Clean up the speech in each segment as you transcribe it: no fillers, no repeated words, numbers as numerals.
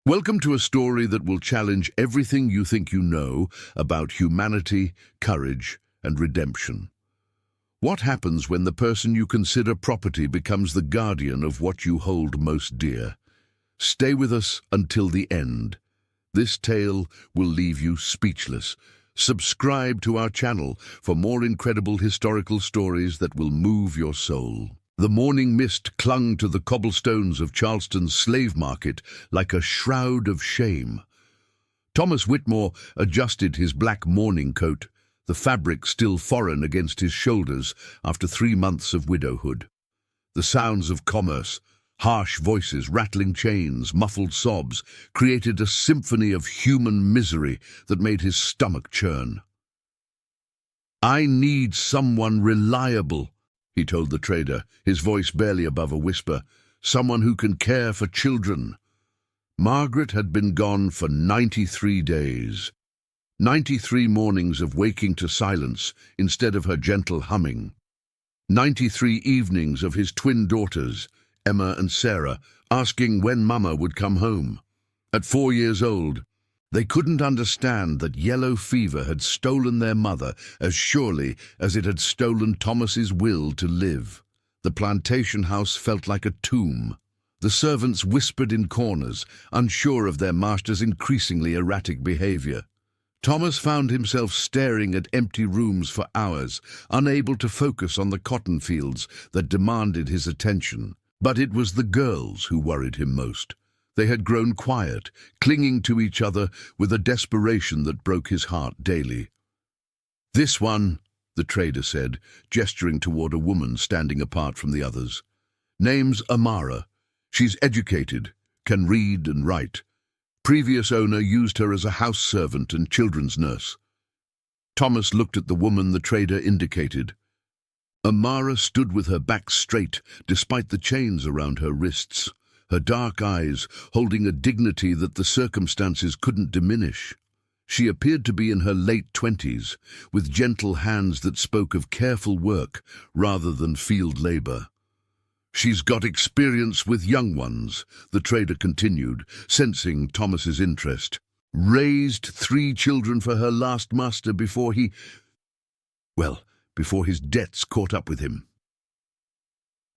Welcome to a story that will challenge everything you think you know about humanity, courage, and redemption. What happens when the person you consider property becomes the guardian of what you hold most dear? Stay with us until the end. This tale will leave you speechless. Subscribe to our channel for more incredible historical stories that will move your soul. The morning mist clung to the cobblestones of Charleston's slave market like a shroud of shame. Thomas Whitmore adjusted his black mourning coat, the fabric still foreign against his shoulders after 3 months of widowhood. The sounds of commerce, harsh voices, rattling chains, muffled sobs, created a symphony of human misery that made his stomach churn. "I need someone reliable," he told the trader, his voice barely above a whisper. "Someone who can care for children." Margaret had been gone for 93 days. 93 mornings of waking to silence instead of her gentle humming. 93 evenings of his twin daughters, Emma and Sarah, asking when Mama would come home. At 4 years old, they couldn't understand that yellow fever had stolen their mother as surely as it had stolen Thomas's will to live. The plantation house felt like a tomb. The servants whispered in corners, unsure of their master's increasingly erratic behavior. Thomas found himself staring at empty rooms for hours, unable to focus on the cotton fields that demanded his attention. But it was the girls who worried him most. They had grown quiet, clinging to each other with a desperation that broke his heart daily. "This one," the trader said, gesturing toward a woman standing apart from the others. "Name's Amara. She's educated, can read and write. Previous owner used her as a house servant and children's nurse." Thomas looked at the woman the trader indicated. Amara stood with her back straight, despite the chains around her wrists, her dark eyes holding a dignity that the circumstances couldn't diminish. She appeared to be in her late 20s, with gentle hands that spoke of careful work rather than field labor. "She's got experience with young ones," the trader continued, sensing Thomas's interest. "Raised 3 children for her last master before before his debts caught up with him."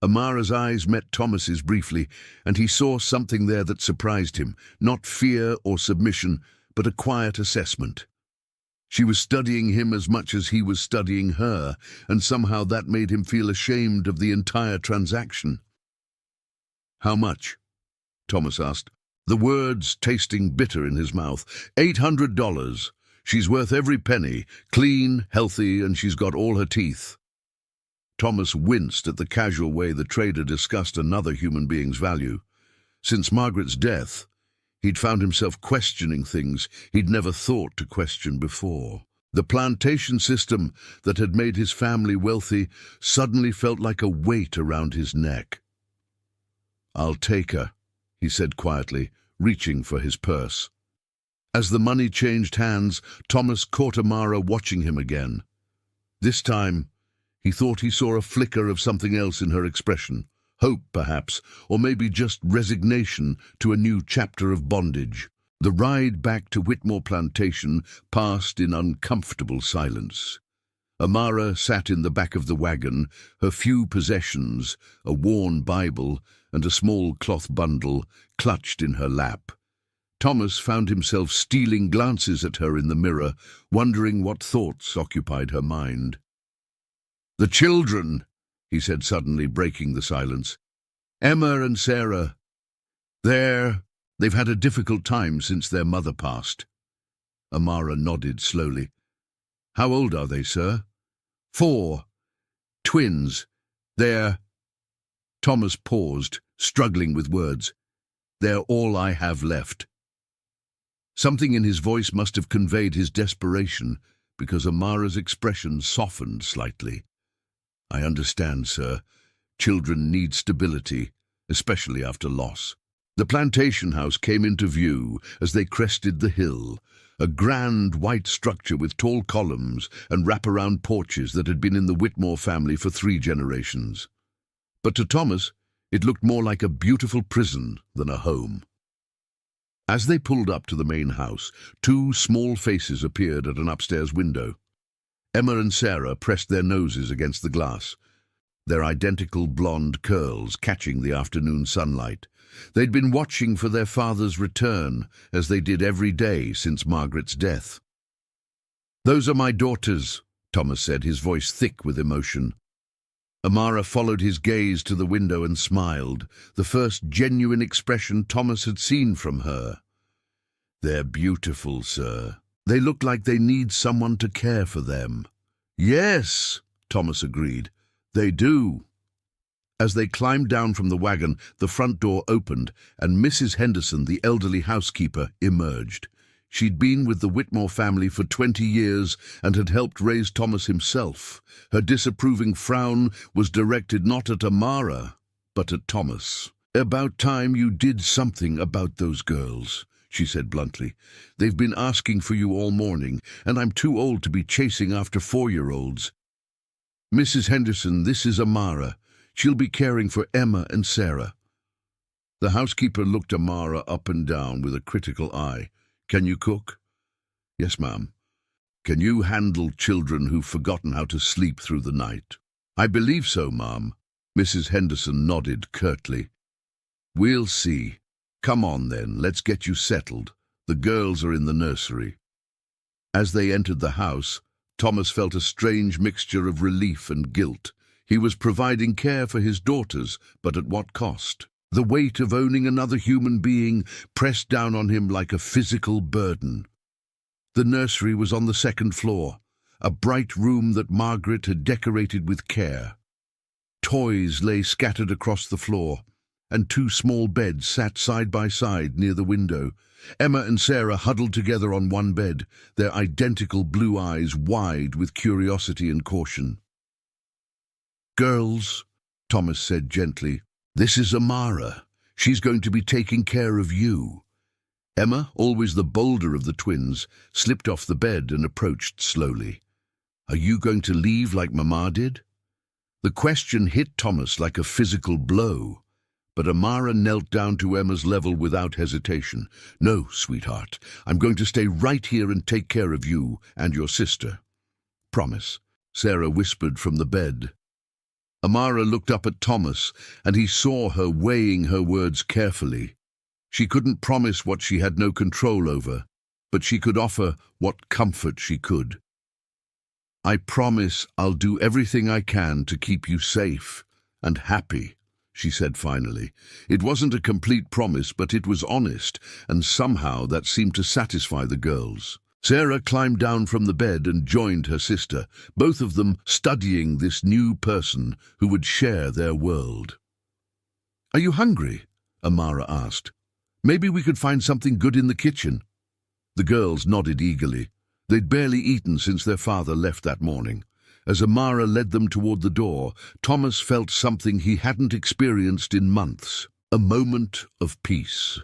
Amara's eyes met Thomas's briefly, and he saw something there that surprised him, not fear or submission, but a quiet assessment. She was studying him as much as he was studying her, and somehow that made him feel ashamed of the entire transaction. "How much?" Thomas asked, the words tasting bitter in his mouth. $800. She's worth every penny, clean, healthy, and she's got all her teeth." Thomas winced at the casual way the trader discussed another human being's value. Since Margaret's death, he'd found himself questioning things he'd never thought to question before. The plantation system that had made his family wealthy suddenly felt like a weight around his neck. "I'll take her," he said quietly, reaching for his purse. As the money changed hands, Thomas caught Amara watching him again. This time, he thought he saw a flicker of something else in her expression. Hope, perhaps, or maybe just resignation to a new chapter of bondage. The ride back to Whitmore Plantation passed in uncomfortable silence. Amara sat in the back of the wagon, her few possessions, a worn Bible and a small cloth bundle, clutched in her lap. Thomas found himself stealing glances at her in the mirror, wondering what thoughts occupied her mind. "The children," he said suddenly, breaking the silence. "Emma and Sarah. They've had a difficult time since their mother passed." Amara nodded slowly. "How old are they, sir?" 4. Twins. Thomas paused, struggling with words. "They're all I have left." Something in his voice must have conveyed his desperation, because Amara's expression softened slightly. "I understand, sir. Children need stability, especially after loss." The plantation house came into view as they crested the hill, a grand white structure with tall columns and wraparound porches that had been in the Whitmore family for 3 generations. But to Thomas, it looked more like a beautiful prison than a home. As they pulled up to the main house, two small faces appeared at an upstairs window. Emma and Sarah pressed their noses against the glass, their identical blonde curls catching the afternoon sunlight. They'd been watching for their father's return, as they did every day since Margaret's death. "Those are my daughters," Thomas said, his voice thick with emotion. Amara followed his gaze to the window and smiled, the first genuine expression Thomas had seen from her. "They're beautiful, sir. They look like they need someone to care for them." "Yes," Thomas agreed, "they do." As they climbed down from the wagon, the front door opened, and Mrs. Henderson, the elderly housekeeper, emerged. She'd been with the Whitmore family for 20 years and had helped raise Thomas himself. Her disapproving frown was directed not at Amara, but at Thomas. "About time you did something about those girls," she said bluntly. "They've been asking for you all morning, and I'm too old to be chasing after 4-year-olds. Mrs. Henderson, this is Amara. She'll be caring for Emma and Sarah." The housekeeper looked Amara up and down with a critical eye. "Can you cook?" "Yes, ma'am." "Can you handle children who've forgotten how to sleep through the night?" "I believe so, ma'am." Mrs. Henderson nodded curtly. "We'll see. Come on then, let's get you settled. The girls are in the nursery." As they entered the house, Thomas felt a strange mixture of relief and guilt. He was providing care for his daughters, but at what cost? The weight of owning another human being pressed down on him like a physical burden. The nursery was on the 2nd floor, a bright room that Margaret had decorated with care. Toys lay scattered across the floor, and 2 small beds sat side by side near the window. Emma and Sarah huddled together on one bed, their identical blue eyes wide with curiosity and caution. "Girls," Thomas said gently, "this is Amara. She's going to be taking care of you." Emma, always the bolder of the twins, slipped off the bed and approached slowly. "Are you going to leave like Mama did?" The question hit Thomas like a physical blow, but Amara knelt down to Emma's level without hesitation. "No, sweetheart, I'm going to stay right here and take care of you and your sister." "Promise," Sarah whispered from the bed. Amara looked up at Thomas, and he saw her weighing her words carefully. She couldn't promise what she had no control over, but she could offer what comfort she could. "I promise I'll do everything I can to keep you safe and happy," she said finally. It wasn't a complete promise, but it was honest, and somehow that seemed to satisfy the girls. Sarah climbed down from the bed and joined her sister, both of them studying this new person who would share their world. "Are you hungry?" Amara asked. "Maybe we could find something good in the kitchen." The girls nodded eagerly. They'd barely eaten since their father left that morning. As Amara led them toward the door, Thomas felt something he hadn't experienced in months, a moment of peace.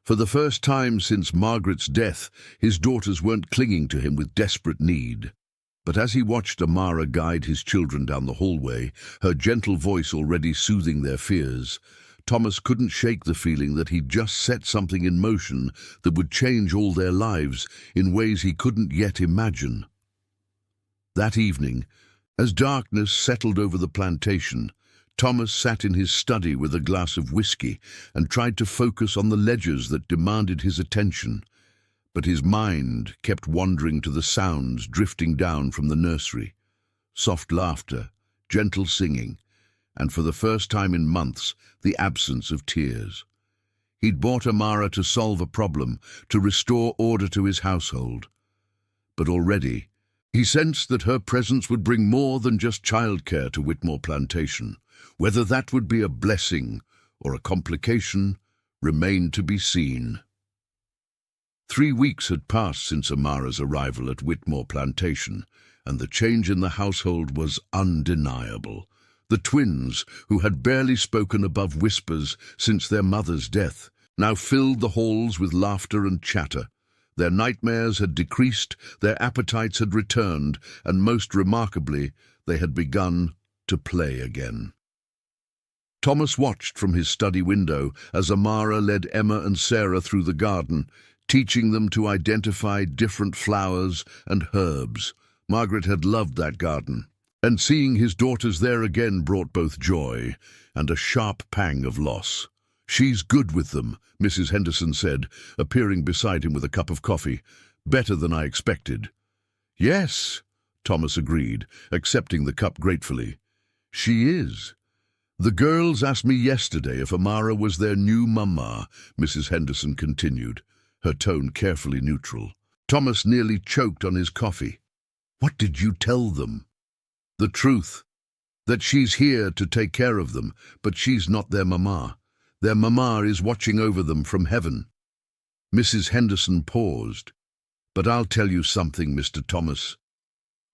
For the first time since Margaret's death, his daughters weren't clinging to him with desperate need. But as he watched Amara guide his children down the hallway, her gentle voice already soothing their fears, Thomas couldn't shake the feeling that he'd just set something in motion that would change all their lives in ways he couldn't yet imagine. That evening, as darkness settled over the plantation, Thomas sat in his study with a glass of whiskey and tried to focus on the ledgers that demanded his attention, but his mind kept wandering to the sounds drifting down from the nursery. Soft laughter, gentle singing, and for the first time in months, the absence of tears. He'd brought Amara to solve a problem, to restore order to his household. But already, he sensed that her presence would bring more than just childcare to Whitmore Plantation. Whether that would be a blessing or a complication remained to be seen. 3 weeks had passed since Amara's arrival at Whitmore Plantation, and the change in the household was undeniable. The twins, who had barely spoken above whispers since their mother's death, now filled the halls with laughter and chatter. Their nightmares had decreased, their appetites had returned, and most remarkably, they had begun to play again. Thomas watched from his study window as Amara led Emma and Sarah through the garden, teaching them to identify different flowers and herbs. Margaret had loved that garden, and seeing his daughters there again brought both joy and a sharp pang of loss. "She's good with them," Mrs. Henderson said, appearing beside him with a cup of coffee. "Better than I expected." "Yes," Thomas agreed, accepting the cup gratefully. "She is. The girls asked me yesterday if Amara was their new mama," Mrs. Henderson continued, her tone carefully neutral. Thomas nearly choked on his coffee. "What did you tell them?" "The truth. That she's here to take care of them, but she's not their mama. Their mama is watching over them from heaven." Mrs. Henderson paused. "But I'll tell you something, Mr. Thomas.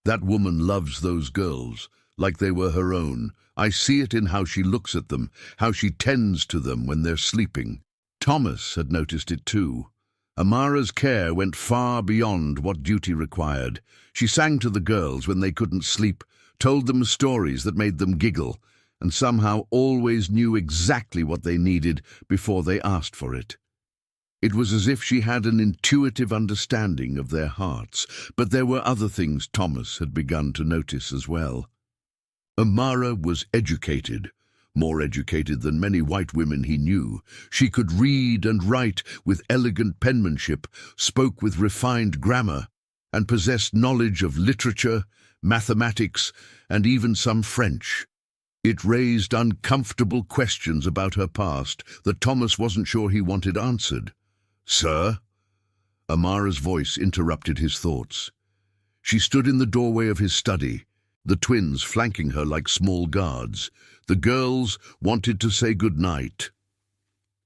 That woman loves those girls like they were her own. I see it in how she looks at them, how she tends to them when they're sleeping." Thomas had noticed it too. Amara's care went far beyond what duty required. She sang to the girls when they couldn't sleep, told them stories that made them giggle, and somehow always knew exactly what they needed before they asked for it. It was as if she had an intuitive understanding of their hearts, but there were other things Thomas had begun to notice as well. Amara was educated, more educated than many white women he knew. She could read and write with elegant penmanship, spoke with refined grammar, and possessed knowledge of literature, mathematics, and even some French. It raised uncomfortable questions about her past that Thomas wasn't sure he wanted answered. "Sir?" Amara's voice interrupted his thoughts. She stood in the doorway of his study, the twins flanking her like small guards. The girls wanted to say good night.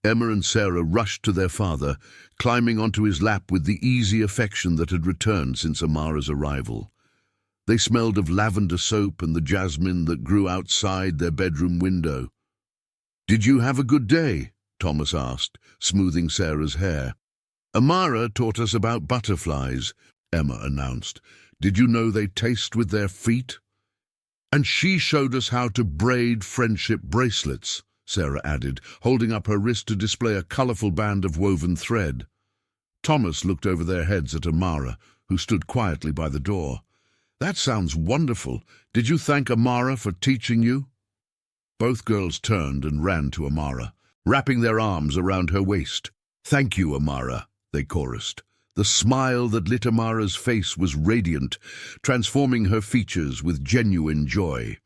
Emma and Sarah rushed to their father, climbing onto his lap with the easy affection that had returned since Amara's arrival. They smelled of lavender soap and the jasmine that grew outside their bedroom window. "Did you have a good day?" Thomas asked, smoothing Sarah's hair. "Amara taught us about butterflies," Emma announced. "Did you know they taste with their feet?" "And she showed us how to braid friendship bracelets," Sarah added, holding up her wrist to display a colorful band of woven thread. Thomas looked over their heads at Amara, who stood quietly by the door. "That sounds wonderful. Did you thank Amara for teaching you?" Both girls turned and ran to Amara, wrapping their arms around her waist. "Thank you, Amara," they chorused. The smile that lit Amara's face was radiant, transforming her features with genuine joy.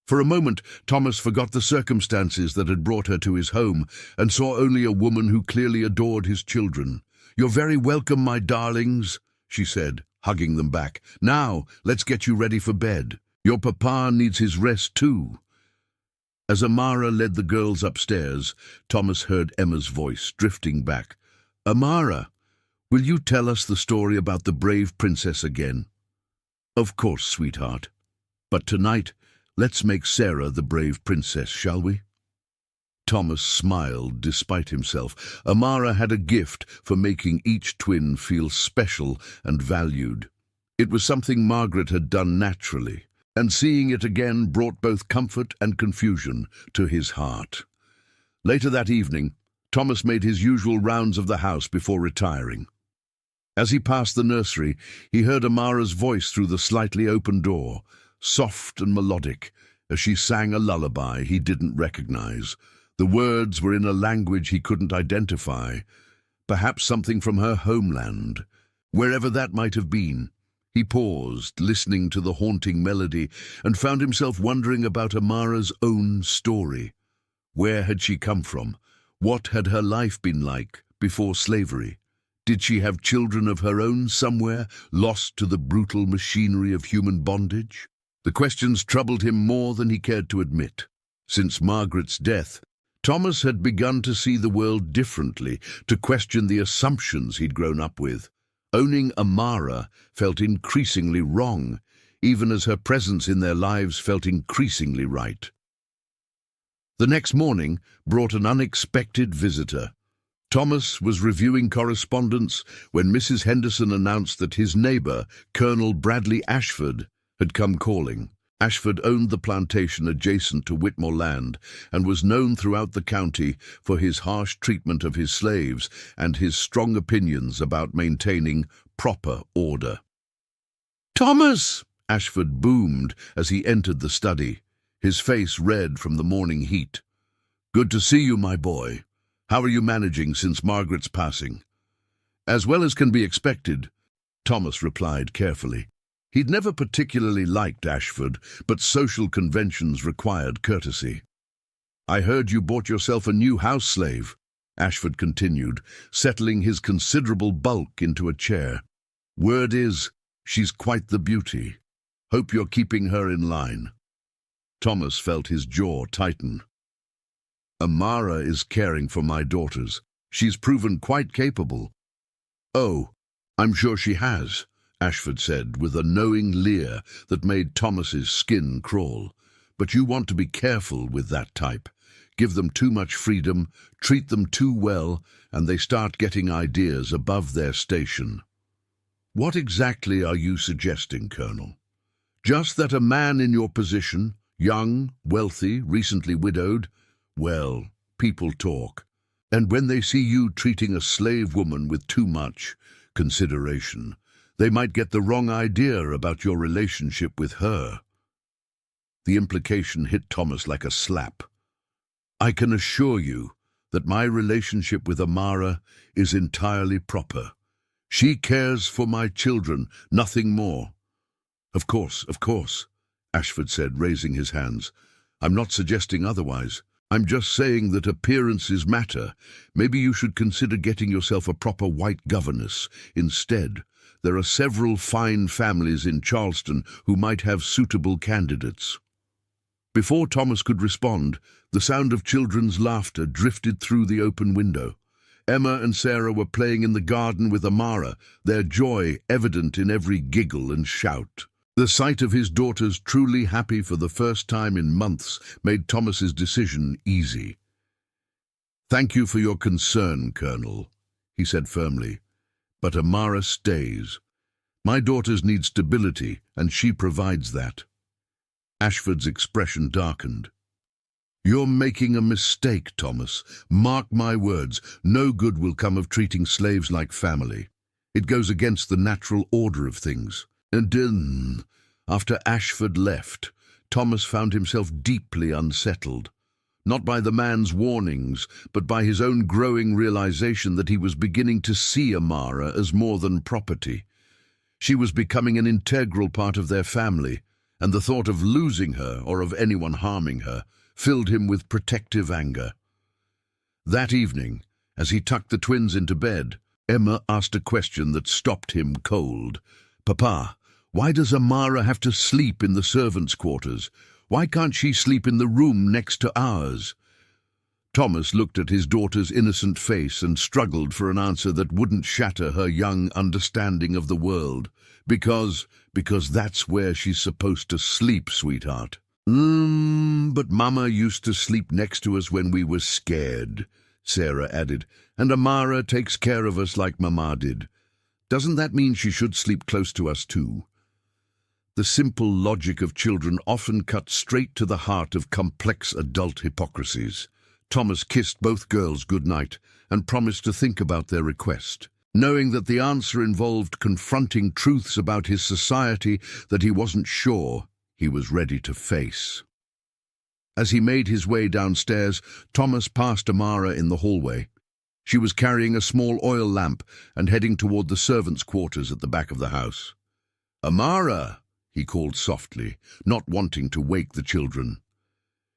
For a moment, Thomas forgot the circumstances that had brought her to his home and saw only a woman who clearly adored his children. "You're very welcome, my darlings," she said, hugging them back. "Now, let's get you ready for bed. Your papa needs his rest too." As Amara led the girls upstairs, Thomas heard Emma's voice drifting back. "Amara, will you tell us the story about the brave princess again?" "Of course, sweetheart. But tonight, let's make Sarah the brave princess, shall we?" Thomas smiled despite himself. Amara had a gift for making each twin feel special and valued. It was something Margaret had done naturally, and seeing it again brought both comfort and confusion to his heart. Later that evening, Thomas made his usual rounds of the house before retiring. As he passed the nursery, he heard Amara's voice through the slightly open door, soft and melodic, as she sang a lullaby he didn't recognize. The words were in a language he couldn't identify, perhaps something from her homeland. Wherever that might have been, he paused, listening to the haunting melody, and found himself wondering about Amara's own story. Where had she come from? What had her life been like before slavery? Did she have children of her own somewhere, lost to the brutal machinery of human bondage? The questions troubled him more than he cared to admit. Since Margaret's death, Thomas had begun to see the world differently, to question the assumptions he'd grown up with. Owning Amara felt increasingly wrong, even as her presence in their lives felt increasingly right. The next morning brought an unexpected visitor. Thomas was reviewing correspondence when Mrs. Henderson announced that his neighbor, Colonel Bradley Ashford, had come calling. Ashford owned the plantation adjacent to Whitmore Land and was known throughout the county for his harsh treatment of his slaves and his strong opinions about maintaining proper order. "Thomas!" Ashford boomed as he entered the study, his face red from the morning heat. "Good to see you, my boy. How are you managing since Margaret's passing?" "As well as can be expected," Thomas replied carefully. He'd never particularly liked Ashford, but social conventions required courtesy. "I heard you bought yourself a new house slave," Ashford continued, settling his considerable bulk into a chair. "Word is, she's quite the beauty. Hope you're keeping her in line." Thomas felt his jaw tighten. "Amara is caring for my daughters. She's proven quite capable." "Oh, I'm sure she has," Ashford said with a knowing leer that made Thomas's skin crawl. "But you want to be careful with that type. Give them too much freedom, treat them too well, and they start getting ideas above their station." "What exactly are you suggesting, Colonel?" "Just that a man in your position, young, wealthy, recently widowed, well, people talk. And when they see you treating a slave woman with too much consideration, they might get the wrong idea about your relationship with her." The implication hit Thomas like a slap. "I can assure you that my relationship with Amara is entirely proper. She cares for my children, nothing more." Of course," Ashford said, raising his hands. "I'm not suggesting otherwise. I'm just saying that appearances matter. Maybe you should consider getting yourself a proper white governess instead. There are several fine families in Charleston who might have suitable candidates." Before Thomas could respond, the sound of children's laughter drifted through the open window. Emma and Sarah were playing in the garden with Amara, their joy evident in every giggle and shout. The sight of his daughters truly happy for the first time in months made Thomas's decision easy. "Thank you for your concern, Colonel," he said firmly. "But Amara stays. My daughters need stability, and she provides that." Ashford's expression darkened. "You're making a mistake, Thomas. Mark my words, no good will come of treating slaves like family. It goes against the natural order of things." And after Ashford left, Thomas found himself deeply unsettled. Not by the man's warnings, but by his own growing realization that he was beginning to see Amara as more than property. She was becoming an integral part of their family, and the thought of losing her or of anyone harming her filled him with protective anger. That evening, as he tucked the twins into bed, Emma asked a question that stopped him cold. "Papa, why does Amara have to sleep in the servants' quarters? Why can't she sleep in the room next to ours?" Thomas looked at his daughter's innocent face and struggled for an answer that wouldn't shatter her young understanding of the world. Because that's where she's supposed to sleep, sweetheart." But Mama used to sleep next to us when we were scared," Sarah added, "and Amara takes care of us like Mama did. Doesn't that mean she should sleep close to us too?" The simple logic of children often cuts straight to the heart of complex adult hypocrisies. Thomas kissed both girls goodnight and promised to think about their request, knowing that the answer involved confronting truths about his society that he wasn't sure he was ready to face. As he made his way downstairs, Thomas passed Amara in the hallway. She was carrying a small oil lamp and heading toward the servants' quarters at the back of the house. "Amara!" he called softly, not wanting to wake the children.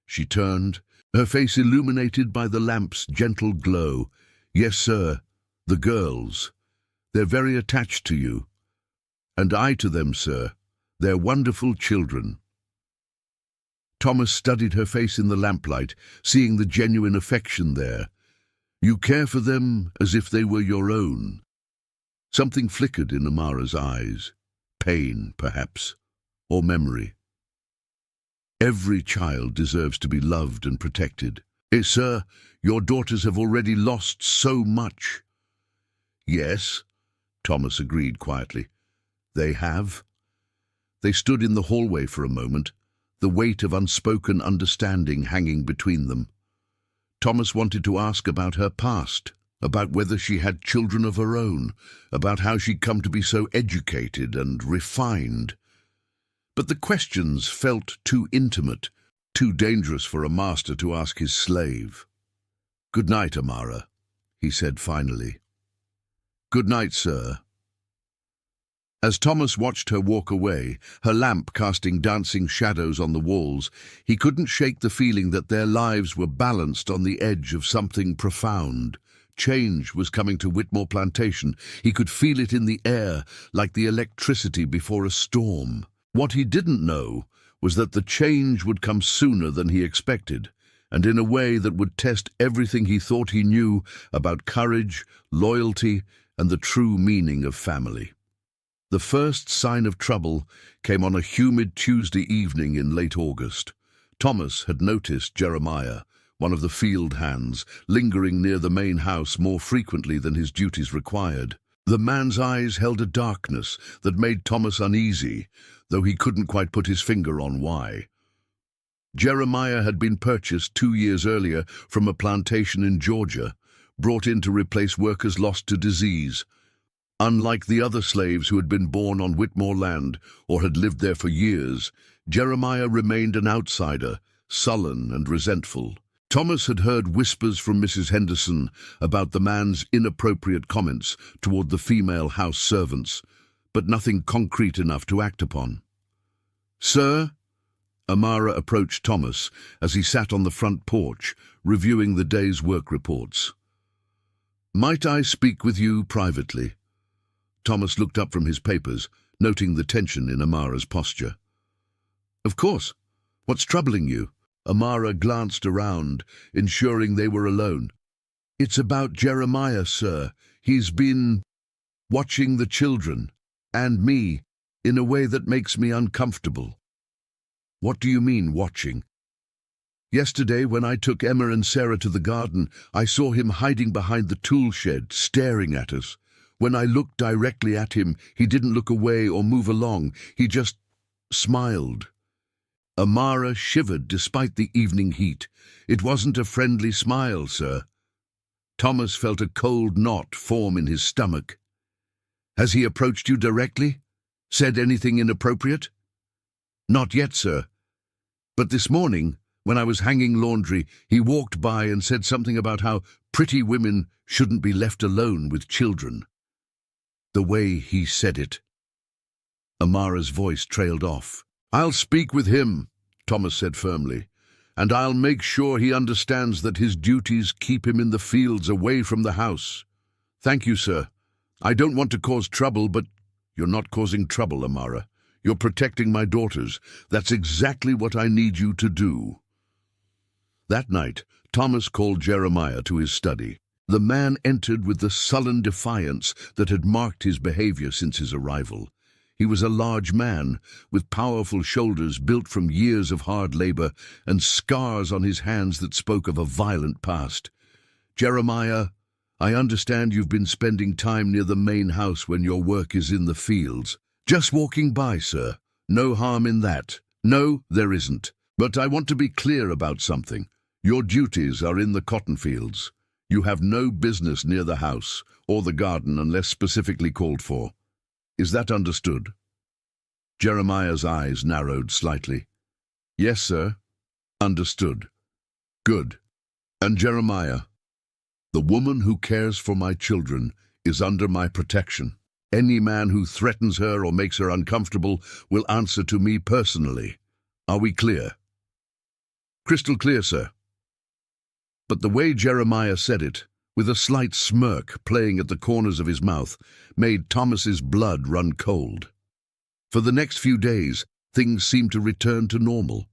She turned, her face illuminated by the lamp's gentle glow. "Yes, sir, the girls. They're very attached to you. And I to them, sir. They're wonderful children." Thomas studied her face in the lamplight, seeing the genuine affection there. "You care for them as if they were your own." Something flickered in Amara's eyes. Pain, perhaps, or memory. "Every child deserves to be loved and protected. Sir, your daughters have already lost so much." "Yes," Thomas agreed quietly. "They have." They stood in the hallway for a moment, the weight of unspoken understanding hanging between them. Thomas wanted to ask about her past, about whether she had children of her own, about how she'd come to be so educated and refined. But the questions felt too intimate, too dangerous for a master to ask his slave. "Good night, Amara," he said finally. "Good night, sir." As Thomas watched her walk away, her lamp casting dancing shadows on the walls, he couldn't shake the feeling that their lives were balanced on the edge of something profound. Change was coming to Whitmore Plantation. He could feel it in the air, like the electricity before a storm. What he didn't know was that the change would come sooner than he expected, and in a way that would test everything he thought he knew about courage, loyalty, and the true meaning of family. The first sign of trouble came on a humid Tuesday evening in late August. Thomas had noticed Jeremiah, one of the field hands, lingering near the main house more frequently than his duties required. The man's eyes held a darkness that made Thomas uneasy, though he couldn't quite put his finger on why. Jeremiah had been purchased 2 years earlier from a plantation in Georgia, brought in to replace workers lost to disease. Unlike the other slaves who had been born on Whitmore land or had lived there for years, Jeremiah remained an outsider, sullen and resentful. Thomas had heard whispers from Mrs. Henderson about the man's inappropriate comments toward the female house servants, but nothing concrete enough to act upon. "Sir?" Amara approached Thomas as he sat on the front porch, reviewing the day's work reports. "Might I speak with you privately?" Thomas looked up from his papers, noting the tension in Amara's posture. "Of course. What's troubling you?" Amara glanced around, ensuring they were alone. "It's about Jeremiah, sir. He's been watching the children, and me, in a way that makes me uncomfortable." "What do you mean, watching?" "Yesterday, when I took Emma and Sarah to the garden, I saw him hiding behind the tool shed, staring at us. When I looked directly at him, he didn't look away or move along. He just smiled." Amara shivered despite the evening heat. "It wasn't a friendly smile, sir." Thomas felt a cold knot form in his stomach. "Has he approached you directly? Said anything inappropriate?" "Not yet, sir. But this morning, when I was hanging laundry, he walked by and said something about how pretty women shouldn't be left alone with children." The way he said it. Amara's voice trailed off. "I'll speak with him," Thomas said firmly, "and I'll make sure he understands that his duties keep him in the fields away from the house." "Thank you, sir. I don't want to cause trouble, but—" "You're not causing trouble, Amara. You're protecting my daughters. That's exactly what I need you to do." That night, Thomas called Jeremiah to his study. The man entered with the sullen defiance that had marked his behavior since his arrival. He was a large man, with powerful shoulders built from years of hard labor and scars on his hands that spoke of a violent past. "Jeremiah, I understand you've been spending time near the main house when your work is in the fields." "Just walking by, sir. No harm in that." "No, there isn't. But I want to be clear about something. Your duties are in the cotton fields. You have no business near the house or the garden unless specifically called for. Is that understood?" Jeremiah's eyes narrowed slightly. "Yes, sir. Understood." "Good. And Jeremiah, the woman who cares for my children is under my protection. Any man who threatens her or makes her uncomfortable will answer to me personally. Are we clear?" "Crystal clear, sir." But the way Jeremiah said it, with a slight smirk playing at the corners of his mouth, made Thomas's blood run cold. For the next few days, things seemed to return to normal.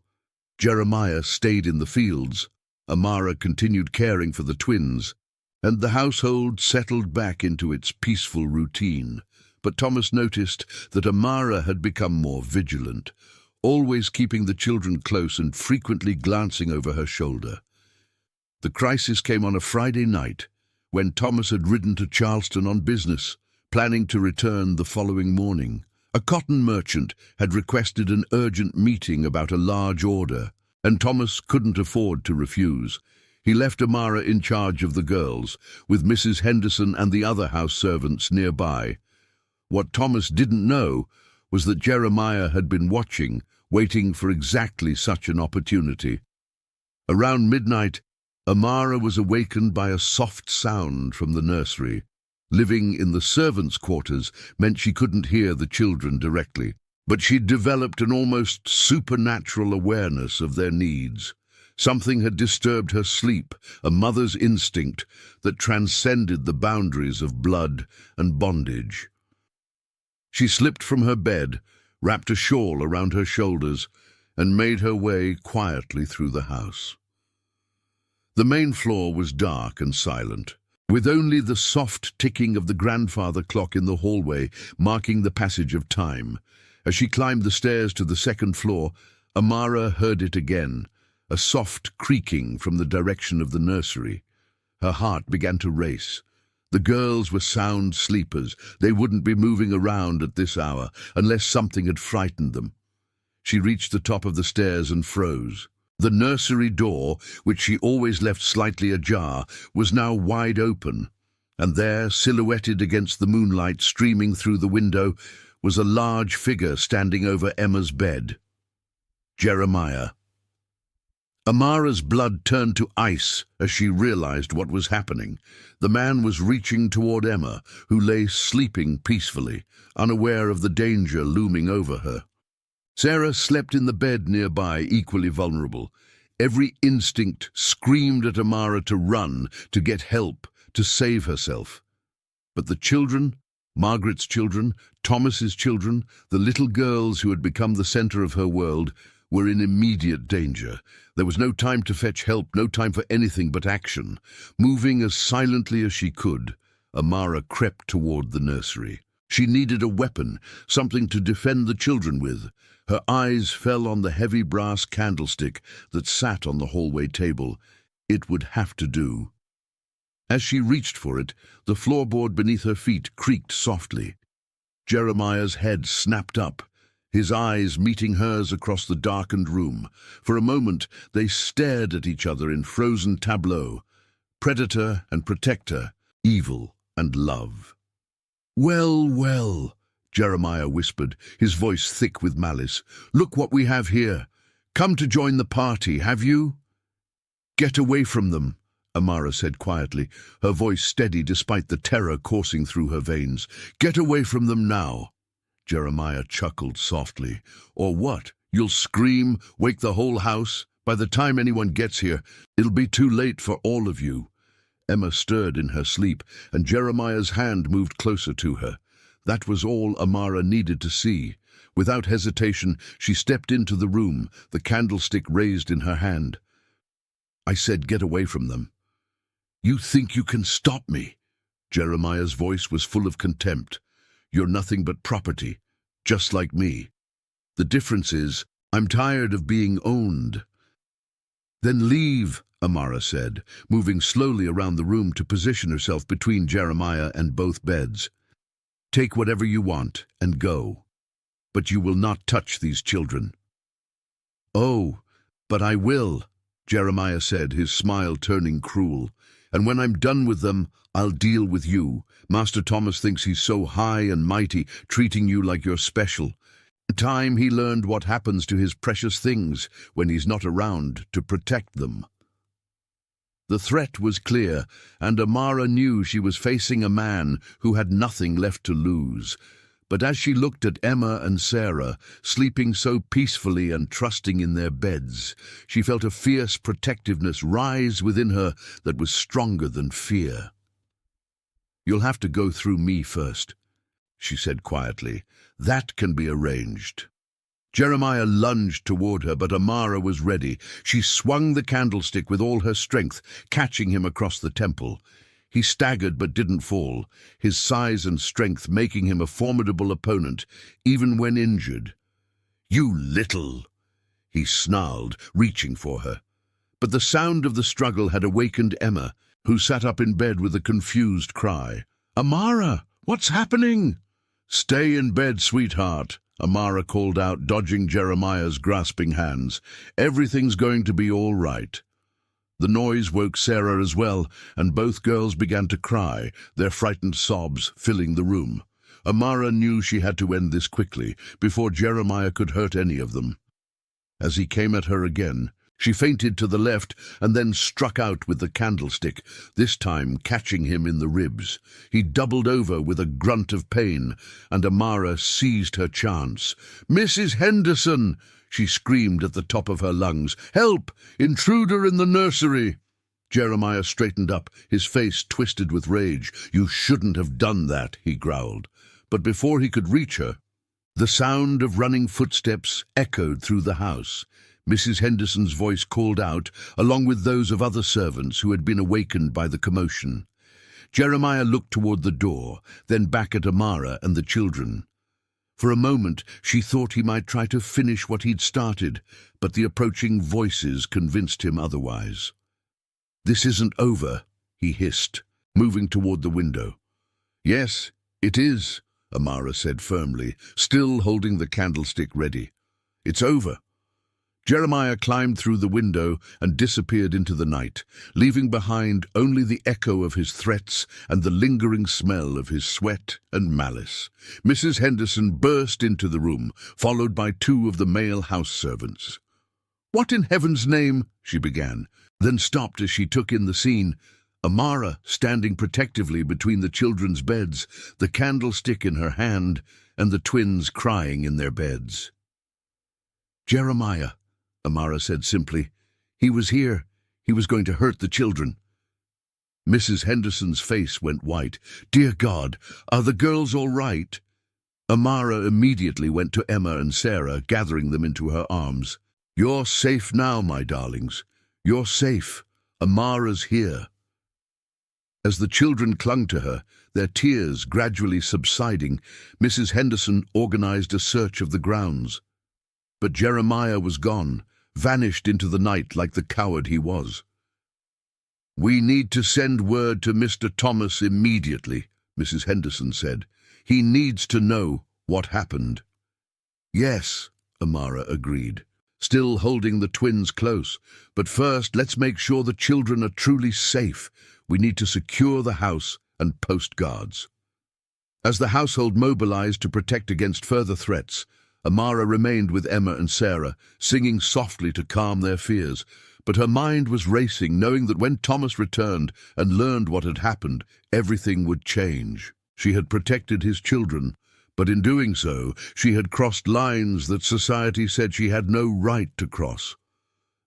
Jeremiah stayed in the fields, Amara continued caring for the twins, and the household settled back into its peaceful routine. But Thomas noticed that Amara had become more vigilant, always keeping the children close and frequently glancing over her shoulder. The crisis came on a Friday night, when Thomas had ridden to Charleston on business, planning to return the following morning. A cotton merchant had requested an urgent meeting about a large order, and Thomas couldn't afford to refuse. He left Amara in charge of the girls, with Mrs. Henderson and the other house servants nearby. What Thomas didn't know was that Jeremiah had been watching, waiting for exactly such an opportunity. Around midnight, Amara was awakened by a soft sound from the nursery. Living in the servants' quarters meant she couldn't hear the children directly, but she'd developed an almost supernatural awareness of their needs. Something had disturbed her sleep, a mother's instinct that transcended the boundaries of blood and bondage. She slipped from her bed, wrapped a shawl around her shoulders, and made her way quietly through the house. The main floor was dark and silent, with only the soft ticking of the grandfather clock in the hallway marking the passage of time. As she climbed the stairs to the second floor, Amara heard it again, a soft creaking from the direction of the nursery. Her heart began to race. The girls were sound sleepers. They wouldn't be moving around at this hour unless something had frightened them. She reached the top of the stairs and froze. The nursery door, which she always left slightly ajar, was now wide open, and there, silhouetted against the moonlight streaming through the window, was a large figure standing over Emma's bed. Jeremiah. Amara's blood turned to ice as she realized what was happening. The man was reaching toward Emma, who lay sleeping peacefully, unaware of the danger looming over her. Sarah slept in the bed nearby, equally vulnerable. Every instinct screamed at Amara to run, to get help, to save herself. But the children, Margaret's children, Thomas's children, the little girls who had become the center of her world, were in immediate danger. There was no time to fetch help, no time for anything but action. Moving as silently as she could, Amara crept toward the nursery. She needed a weapon, something to defend the children with. Her eyes fell on the heavy brass candlestick that sat on the hallway table. It would have to do. As she reached for it, the floorboard beneath her feet creaked softly. Jeremiah's head snapped up, his eyes meeting hers across the darkened room. For a moment, they stared at each other in frozen tableau. Predator and protector, evil and love. "Well, well," Jeremiah whispered, his voice thick with malice. "Look what we have here. Come to join the party, have you?" "Get away from them," Amara said quietly, her voice steady despite the terror coursing through her veins. "Get away from them now." Jeremiah chuckled softly. "Or what? You'll scream, wake the whole house? By the time anyone gets here, it'll be too late for all of you." Emma stirred in her sleep, and Jeremiah's hand moved closer to her. That was all Amara needed to see. Without hesitation, she stepped into the room, the candlestick raised in her hand. "I said get away from them." "You think you can stop me?" Jeremiah's voice was full of contempt. "You're nothing but property, just like me. The difference is, I'm tired of being owned." "Then leave," Amara said, moving slowly around the room to position herself between Jeremiah and both beds. "Take whatever you want and go. But you will not touch these children." "Oh, but I will," Jeremiah said, his smile turning cruel. "And when I'm done with them, I'll deal with you. Master Thomas thinks he's so high and mighty, treating you like you're special. In time he learned what happens to his precious things when he's not around to protect them." The threat was clear, and Amara knew she was facing a man who had nothing left to lose. But as she looked at Emma and Sarah, sleeping so peacefully and trusting in their beds, she felt a fierce protectiveness rise within her that was stronger than fear. "You'll have to go through me first," she said quietly. "That can be arranged." Jeremiah lunged toward her, but Amara was ready. She swung the candlestick with all her strength, catching him across the temple. He staggered but didn't fall, his size and strength making him a formidable opponent, even when injured. "You little!" he snarled, reaching for her. But the sound of the struggle had awakened Emma, who sat up in bed with a confused cry. "Amara, what's happening?" "Stay in bed, sweetheart," Amara called out, dodging Jeremiah's grasping hands. "Everything's going to be all right." The noise woke Sarah as well, and both girls began to cry, their frightened sobs filling the room. Amara knew she had to end this quickly, before Jeremiah could hurt any of them. As he came at her again, she feinted to the left and then struck out with the candlestick, this time catching him in the ribs. He doubled over with a grunt of pain, and Amara seized her chance. "Mrs. Henderson!" she screamed at the top of her lungs. "Help! Intruder in the nursery!" Jeremiah straightened up, his face twisted with rage. "You shouldn't have done that," he growled. But before he could reach her, the sound of running footsteps echoed through the house. Mrs. Henderson's voice called out, along with those of other servants who had been awakened by the commotion. Jeremiah looked toward the door, then back at Amara and the children. For a moment, she thought he might try to finish what he'd started, but the approaching voices convinced him otherwise. "This isn't over," he hissed, moving toward the window. "Yes, it is," Amara said firmly, still holding the candlestick ready. "It's over." Jeremiah climbed through the window and disappeared into the night, leaving behind only the echo of his threats and the lingering smell of his sweat and malice. Mrs. Henderson burst into the room, followed by two of the male house servants. "What in heaven's name?" she began, then stopped as she took in the scene. Amara standing protectively between the children's beds, the candlestick in her hand, and the twins crying in their beds. "Jeremiah," Amara said simply. "He was here. He was going to hurt the children." Mrs. Henderson's face went white. "Dear God, are the girls all right?" Amara immediately went to Emma and Sarah, gathering them into her arms. "You're safe now, my darlings. You're safe. Amara's here." As the children clung to her, their tears gradually subsiding, Mrs. Henderson organized a search of the grounds. But Jeremiah was gone, vanished into the night like the coward he was. "We need to send word to Mr. Thomas immediately," Mrs. Henderson said. "He needs to know what happened." "Yes," Amara agreed, still holding the twins close. "But first, let's make sure the children are truly safe. We need to secure the house and post guards." As the household mobilized to protect against further threats, Amara remained with Emma and Sarah, singing softly to calm their fears. But her mind was racing, knowing that when Thomas returned and learned what had happened, everything would change. She had protected his children, but in doing so, she had crossed lines that society said she had no right to cross.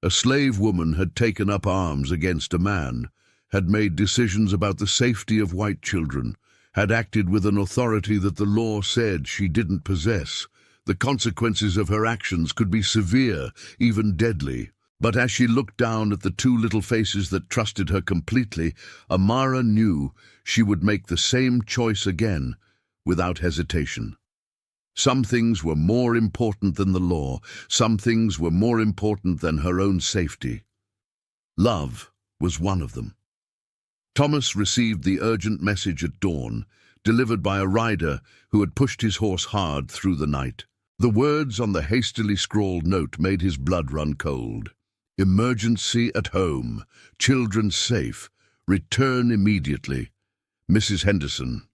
A slave woman had taken up arms against a man, had made decisions about the safety of white children, had acted with an authority that the law said she didn't possess. The consequences of her actions could be severe, even deadly. But as she looked down at the two little faces that trusted her completely, Amara knew she would make the same choice again, without hesitation. Some things were more important than the law. Some things were more important than her own safety. Love was one of them. Thomas received the urgent message at dawn, delivered by a rider who had pushed his horse hard through the night. The words on the hastily scrawled note made his blood run cold. "Emergency at home. Children safe. Return immediately. Mrs. Henderson."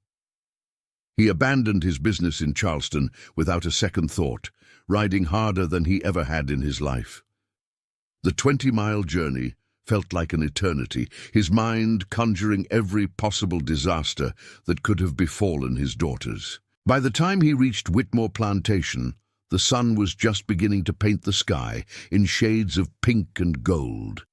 He abandoned his business in Charleston without a second thought, riding harder than he ever had in his life. The 20-mile journey felt like an eternity, his mind conjuring every possible disaster that could have befallen his daughters. By the time he reached Whitmore Plantation, the sun was just beginning to paint the sky in shades of pink and gold.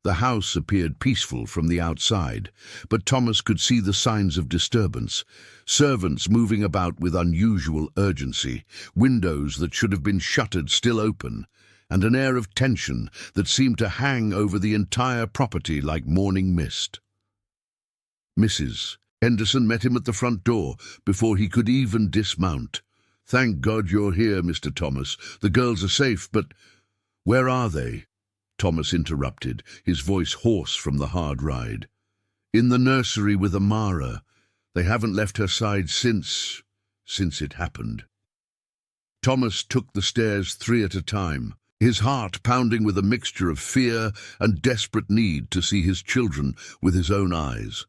The house appeared peaceful from the outside, but Thomas could see the signs of disturbance. Servants moving about with unusual urgency, windows that should have been shuttered still open, and an air of tension that seemed to hang over the entire property like morning mist. Mrs. Henderson met him at the front door before he could even dismount. "Thank God you're here, Mr. Thomas. The girls are safe, but—" "Where are they?" Thomas interrupted, his voice hoarse from the hard ride. "In the nursery with Amara. They haven't left her side since since it happened. Thomas took the stairs 3 at a time, his heart pounding with a mixture of fear and desperate need to see his children with his own eyes.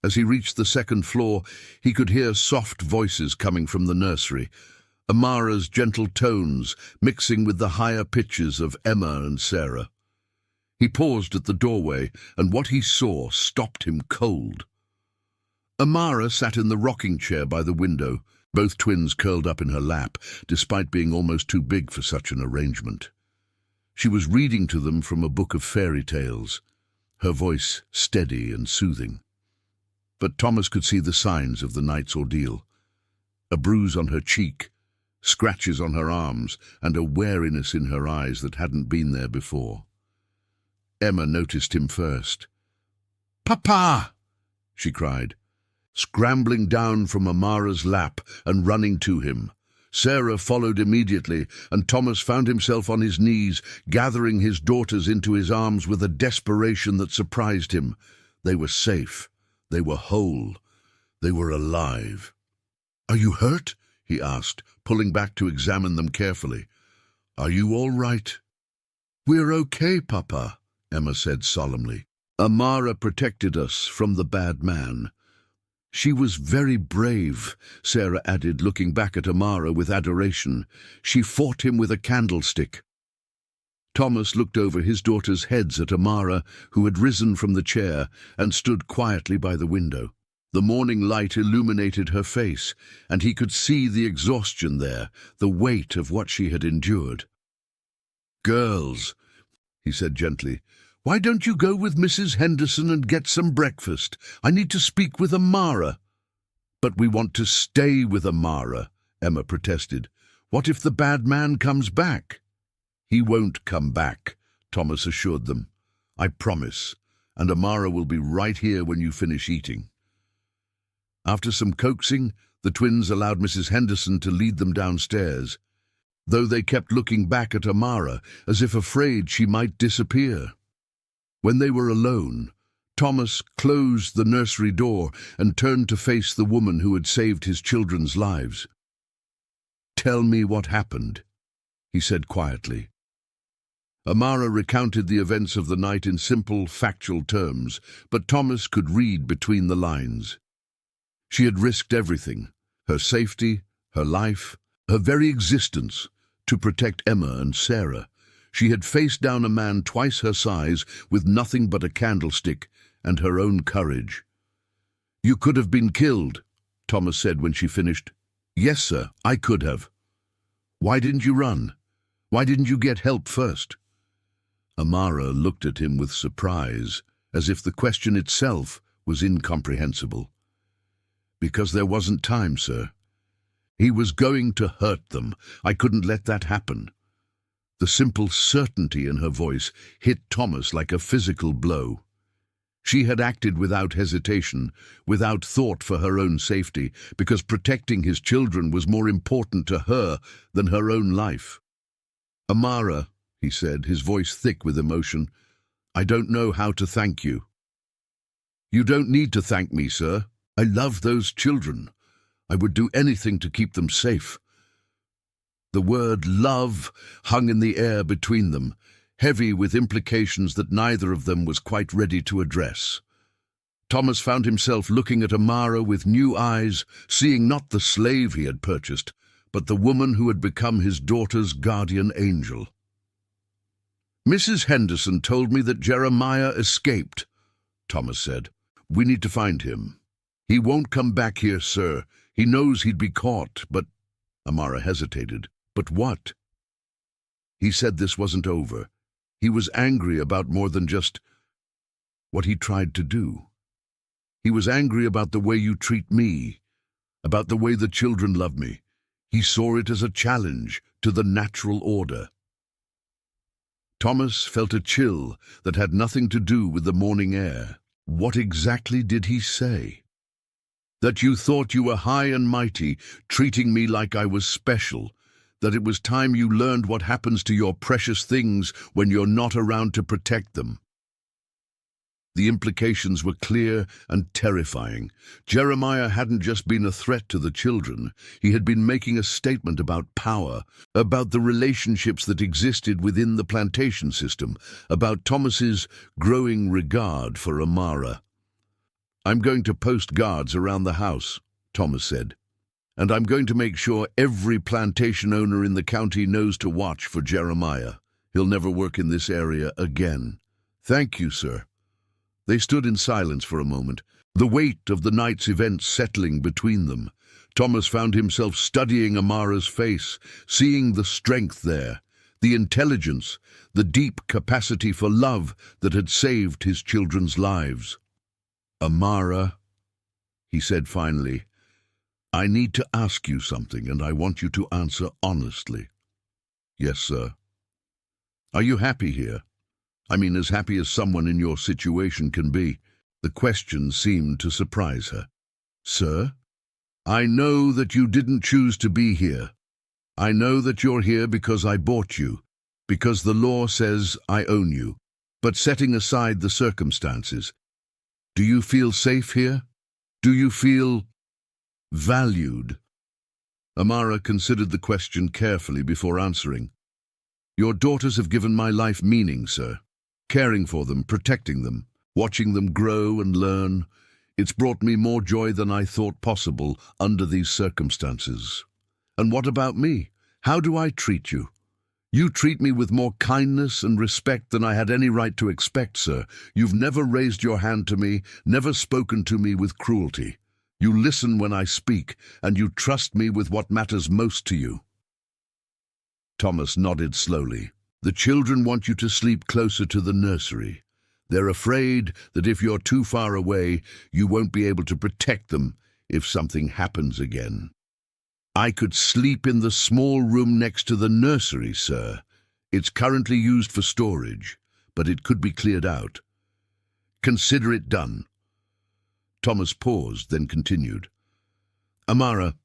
As he reached the 2nd floor, he could hear soft voices coming from the nursery, Amara's gentle tones mixing with the higher pitches of Emma and Sarah. He paused at the doorway, and what he saw stopped him cold. Amara sat in the rocking chair by the window, both twins curled up in her lap, despite being almost too big for such an arrangement. She was reading to them from a book of fairy tales, her voice steady and soothing. But Thomas could see the signs of the night's ordeal. A bruise on her cheek, scratches on her arms, and a wariness in her eyes that hadn't been there before. Emma noticed him first. "Papa!" she cried, scrambling down from Amara's lap and running to him. Sarah followed immediately, and Thomas found himself on his knees, gathering his daughters into his arms with a desperation that surprised him. They were safe. They were whole. They were alive. "Are you hurt?" he asked, pulling back to examine them carefully. "Are you all right?" "We're okay, Papa," Emma said solemnly. "Amara protected us from the bad man." "She was very brave," Sarah added, looking back at Amara with adoration. "She fought him with a candlestick." Thomas looked over his daughters' heads at Amara, who had risen from the chair and stood quietly by the window. The morning light illuminated her face, and he could see the exhaustion there, the weight of what she had endured. "Girls," he said gently, "why don't you go with Mrs. Henderson and get some breakfast? I need to speak with Amara." "But we want to stay with Amara," Emma protested. "What if the bad man comes back?" "He won't come back," Thomas assured them. "I promise, and Amara will be right here when you finish eating." After some coaxing, the twins allowed Mrs. Henderson to lead them downstairs, though they kept looking back at Amara as if afraid she might disappear. When they were alone, Thomas closed the nursery door and turned to face the woman who had saved his children's lives. "Tell me what happened," he said quietly. Amara recounted the events of the night in simple, factual terms, but Thomas could read between the lines. She had risked everything, her safety, her life, her very existence, to protect Emma and Sarah. She had faced down a man twice her size with nothing but a candlestick and her own courage. "You could have been killed," Thomas said when she finished. "Yes, sir, I could have." "Why didn't you run? Why didn't you get help first?" Amara looked at him with surprise, as if the question itself was incomprehensible. "Because there wasn't time, sir. He was going to hurt them. I couldn't let that happen." The simple certainty in her voice hit Thomas like a physical blow. She had acted without hesitation, without thought for her own safety, because protecting his children was more important to her than her own life. "Amara," he said, his voice thick with emotion, "I don't know how to thank you." "You don't need to thank me, sir. I love those children. I would do anything to keep them safe." The word love hung in the air between them, heavy with implications that neither of them was quite ready to address. Thomas found himself looking at Amara with new eyes, seeing not the slave he had purchased, but the woman who had become his daughter's guardian angel. "Mrs. Henderson told me that Jeremiah escaped," Thomas said. "We need to find him." "He won't come back here, sir. He knows he'd be caught, but—" Amara hesitated. "But what?" He said this wasn't over. He was angry about more than just what he tried to do. He was angry about the way you treat me, about the way the children love me. He saw it as a challenge to the natural order. Thomas felt a chill that had nothing to do with the morning air. What exactly did he say? That you thought you were high and mighty, treating me like I was special, that it was time you learned what happens to your precious things when you're not around to protect them. The implications were clear and terrifying. Jeremiah hadn't just been a threat to the children. He had been making a statement about power, about the relationships that existed within the plantation system, about Thomas's growing regard for Amara. "I'm going to post guards around the house," Thomas said. "And I'm going to make sure every plantation owner in the county knows to watch for Jeremiah. He'll never work in this area again." "Thank you, sir." They stood in silence for a moment, the weight of the night's events settling between them. Thomas found himself studying Amara's face, seeing the strength there, the intelligence, the deep capacity for love that had saved his children's lives. "Amara," he said finally, "I need to ask you something, and I want you to answer honestly." "Yes, sir." "Are you happy here? I mean, as happy as someone in your situation can be." The question seemed to surprise her. "Sir, I know that you didn't choose to be here. I know that you're here because I bought you, because the law says I own you. But setting aside the circumstances, do you feel safe here? Do you feel valued?" Amara considered the question carefully before answering. "Your daughters have given my life meaning, sir. Caring for them, protecting them, watching them grow and learn. It's brought me more joy than I thought possible under these circumstances." "And what about me? How do I treat you?" "You treat me with more kindness and respect than I had any right to expect, sir. You've never raised your hand to me, never spoken to me with cruelty. You listen when I speak, and you trust me with what matters most to you." Thomas nodded slowly. "The children want you to sleep closer to the nursery. They're afraid that if you're too far away, you won't be able to protect them if something happens again." "I could sleep in the small room next to the nursery, sir. It's currently used for storage, but it could be cleared out. Consider it done." Thomas paused, then continued. "Amara,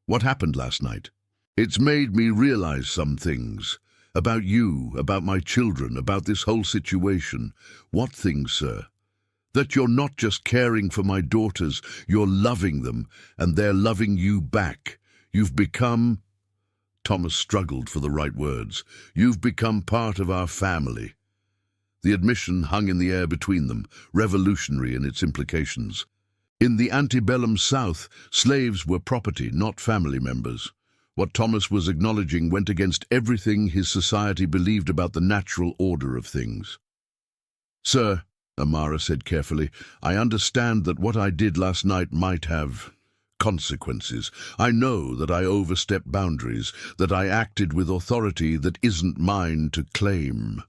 what happened last night? It's made me realize some things. About you, about my children, about this whole situation." "What things, sir?" "That you're not just caring for my daughters, you're loving them, and they're loving you back. You've become—" Thomas struggled for the right words. "You've become part of our family." The admission hung in the air between them, revolutionary in its implications. In the antebellum South, slaves were property, not family members. What Thomas was acknowledging went against everything his society believed about the natural order of things. "Sir," Amara said carefully, "I understand that what I did last night might have consequences. I know that I overstepped boundaries, that I acted with authority that isn't mine to claim."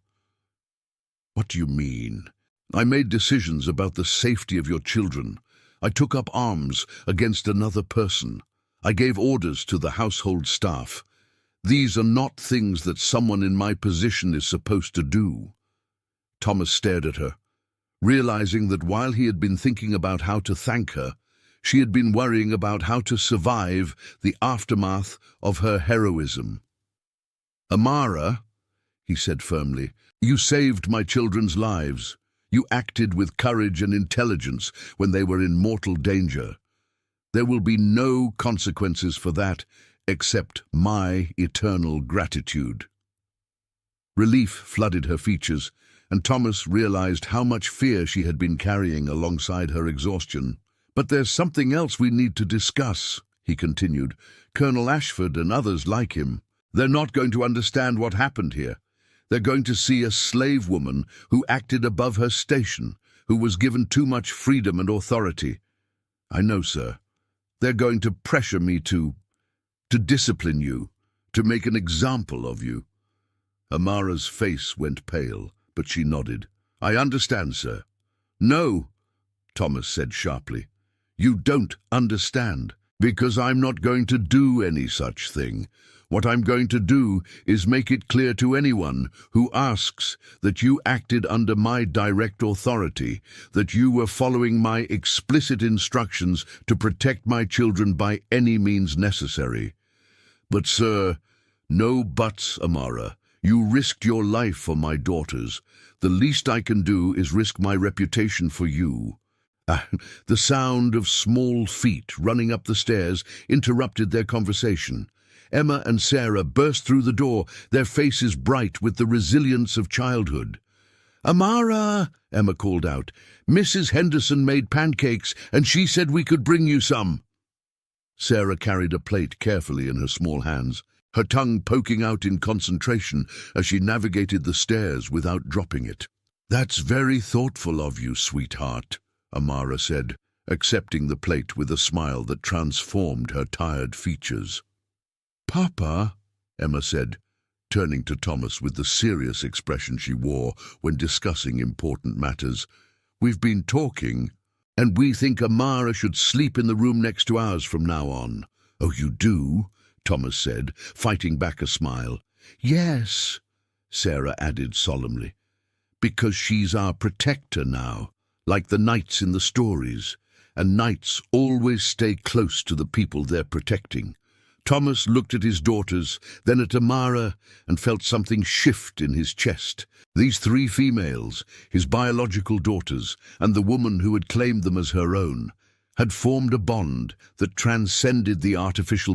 "What do you mean?" "I made decisions about the safety of your children. I took up arms against another person. I gave orders to the household staff. These are not things that someone in my position is supposed to do." Thomas stared at her, realizing that while he had been thinking about how to thank her, she had been worrying about how to survive the aftermath of her heroism. "Amara," he said firmly, "you saved my children's lives. You acted with courage and intelligence when they were in mortal danger. There will be no consequences for that except my eternal gratitude." Relief flooded her features, and Thomas realized how much fear she had been carrying alongside her exhaustion. "But there's something else we need to discuss," he continued. "Colonel Ashford and others like him. They're not going to understand what happened here. They're going to see a slave woman who acted above her station, who was given too much freedom and authority. I know, sir. They're going to pressure me to discipline you, to make an example of you." Amara's face went pale, but she nodded. "I understand, sir." "No," Thomas said sharply. "You don't understand, because I'm not going to do any such thing. What I'm going to do is make it clear to anyone who asks that you acted under my direct authority, that you were following my explicit instructions to protect my children by any means necessary. But, sir, no buts, Amara. You risked your life for my daughters. The least I can do is risk my reputation for you." The sound of small feet running up the stairs interrupted their conversation. Emma and Sarah burst through the door, their faces bright with the resilience of childhood. "Amara," Emma called out, "Mrs. Henderson made pancakes, and she said we could bring you some." Sarah carried a plate carefully in her small hands, her tongue poking out in concentration as she navigated the stairs without dropping it. "That's very thoughtful of you, sweetheart," Amara said, accepting the plate with a smile that transformed her tired features. "Papa," Emma said, turning to Thomas with the serious expression she wore when discussing important matters, "we've been talking, and we think Amara should sleep in the room next to ours from now on." "Oh, you do?" Thomas said, fighting back a smile. "Yes," Sarah added solemnly, "because she's our protector now, like the knights in the stories, and knights always stay close to the people they're protecting." Thomas looked at his daughters, then at Amara, and felt something shift in his chest. These three females, his biological daughters, and the woman who had claimed them as her own, had formed a bond that transcended the artificial